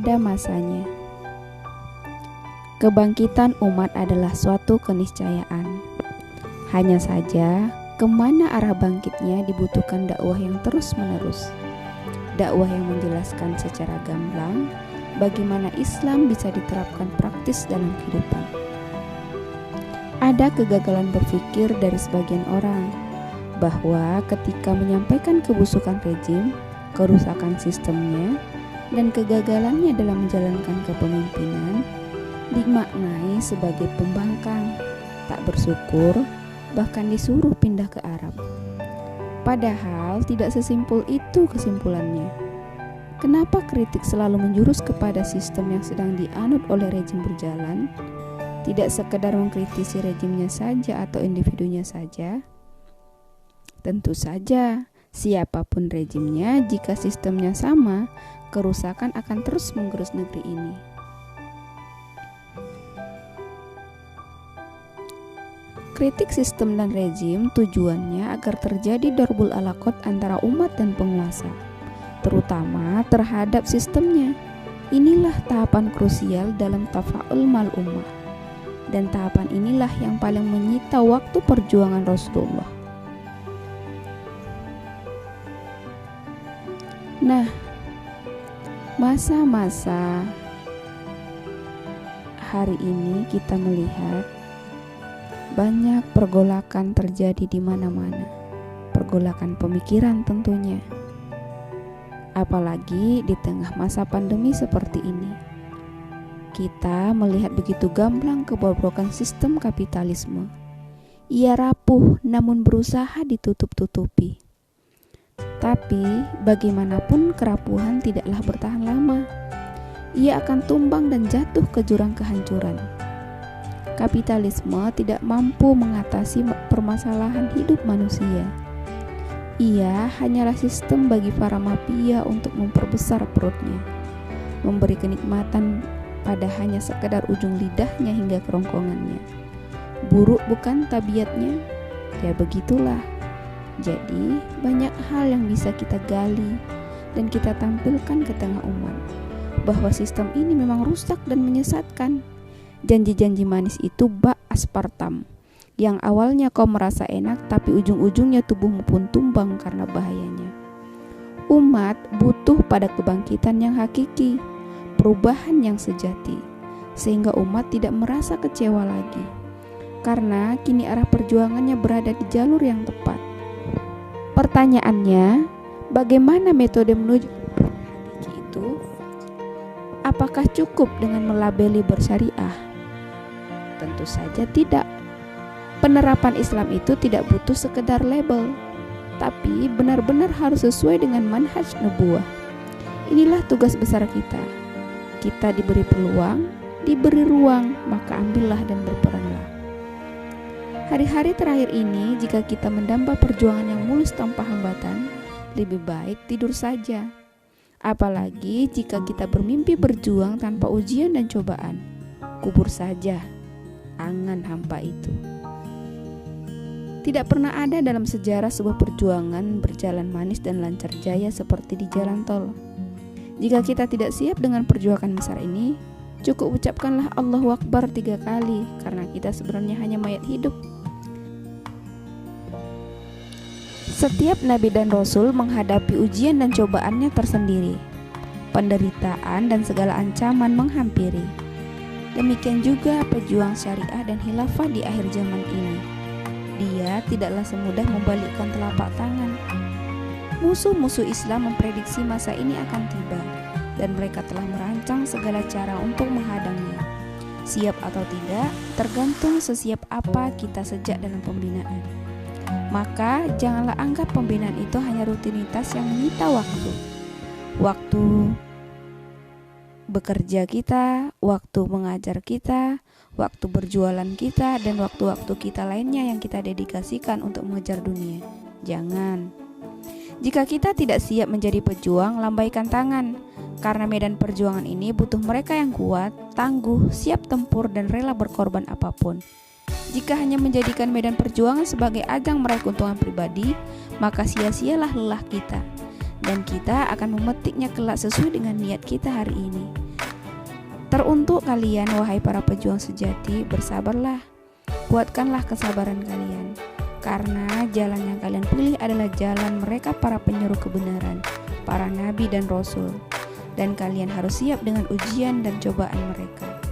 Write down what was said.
pada masanya. Kebangkitan umat adalah suatu keniscayaan. Hanya saja, kemana arah bangkitnya dibutuhkan dakwah yang terus-menerus. Dakwah yang menjelaskan secara gamblang bagaimana Islam bisa diterapkan praktis dalam kehidupan. Ada kegagalan berpikir dari sebagian orang bahwa ketika menyampaikan kebusukan rejim, kerusakan sistemnya, dan kegagalannya dalam menjalankan kepemimpinan dimaknai sebagai pembangkang, tak bersyukur, bahkan disuruh pindah ke Arab. Padahal tidak sesimpul itu kesimpulannya. Kenapa kritik selalu menjurus kepada sistem yang sedang dianut oleh rejim berjalan? Tidak sekedar mengkritisi rejimnya saja atau individunya saja? Tentu saja, siapapun rejimnya, jika sistemnya sama, kerusakan akan terus menggerus negeri ini. Kritik sistem dan rejim tujuannya agar terjadi dorbul alaqot antara umat dan penguasa, terutama terhadap sistemnya. Inilah tahapan krusial dalam tafa'ul mal ummah, dan tahapan inilah yang paling menyita waktu perjuangan Rasulullah. Nah, masa-masa hari ini kita melihat banyak pergolakan terjadi di mana-mana. Pergolakan pemikiran tentunya. Apalagi di tengah masa pandemi seperti ini. Kita melihat begitu gamblang kebobrokan sistem kapitalisme. Ia rapuh namun berusaha ditutup-tutupi. Tapi bagaimanapun kerapuhan tidaklah bertahan lama. Ia akan tumbang dan jatuh ke jurang kehancuran. Kapitalisme tidak mampu mengatasi permasalahan hidup manusia. Ia hanyalah sistem bagi para mafia untuk memperbesar perutnya, memberi kenikmatan pada hanya sekedar ujung lidahnya hingga kerongkongannya. Buruk bukan tabiatnya? Ya begitulah. Jadi banyak hal yang bisa kita gali dan kita tampilkan ke tengah umat, bahwa sistem ini memang rusak dan menyesatkan. Janji-janji manis itu bak aspartam, yang awalnya kau merasa enak tapi ujung-ujungnya tubuhmu pun tumbang karena bahayanya. Umat butuh pada kebangkitan yang hakiki, perubahan yang sejati, sehingga umat tidak merasa kecewa lagi, karena kini arah perjuangannya berada di jalur yang tepat. Pertanyaannya, bagaimana metode menuju hakiki itu? Apakah cukup dengan melabeli bersyariah? Tentu saja tidak. Penerapan Islam itu tidak butuh sekedar label, tapi benar-benar harus sesuai dengan manhaj nubuwah. Inilah tugas besar kita. Kita diberi peluang, diberi ruang, maka ambillah dan berperanlah. Hari-hari terakhir ini, jika kita mendamba perjuangan yang mulus tanpa hambatan, lebih baik tidur saja. Apalagi jika kita bermimpi berjuang tanpa ujian dan cobaan, kubur saja angan hampa itu. Tidak pernah ada dalam sejarah sebuah perjuangan berjalan manis dan lancar jaya seperti di jalan tol. Jika kita tidak siap dengan perjuangan besar ini, cukup ucapkanlah Allahu Akbar 3 kali, karena kita sebenarnya hanya mayat hidup. Setiap nabi dan rasul menghadapi ujian dan cobaannya tersendiri. Penderitaan dan segala ancaman menghampiri. Demikian juga pejuang syariah dan khilafah di akhir zaman ini. Dia tidaklah semudah membalikkan telapak tangan. Musuh-musuh Islam memprediksi masa ini akan tiba, dan mereka telah merancang segala cara untuk menghadangnya. Siap atau tidak, tergantung sesiap apa kita sejak dalam pembinaan. Maka janganlah anggap pembinaan itu hanya rutinitas yang menyita waktu. Waktu bekerja kita, waktu mengajar kita, waktu berjualan kita, dan waktu-waktu kita lainnya yang kita dedikasikan untuk mengejar dunia. Jangan. Jika kita tidak siap menjadi pejuang, lambaikan tangan, karena medan perjuangan ini butuh mereka yang kuat, tangguh, siap tempur, dan rela berkorban apapun. Jika hanya menjadikan medan perjuangan sebagai ajang meraih keuntungan pribadi, maka sia-sialah lelah kita, dan kita akan memetiknya kelak sesuai dengan niat kita hari ini. Teruntuk kalian, wahai para pejuang sejati, bersabarlah, kuatkanlah kesabaran kalian, karena jalan yang kalian pilih adalah jalan mereka para penyeru kebenaran, para nabi dan rasul, dan kalian harus siap dengan ujian dan cobaan mereka.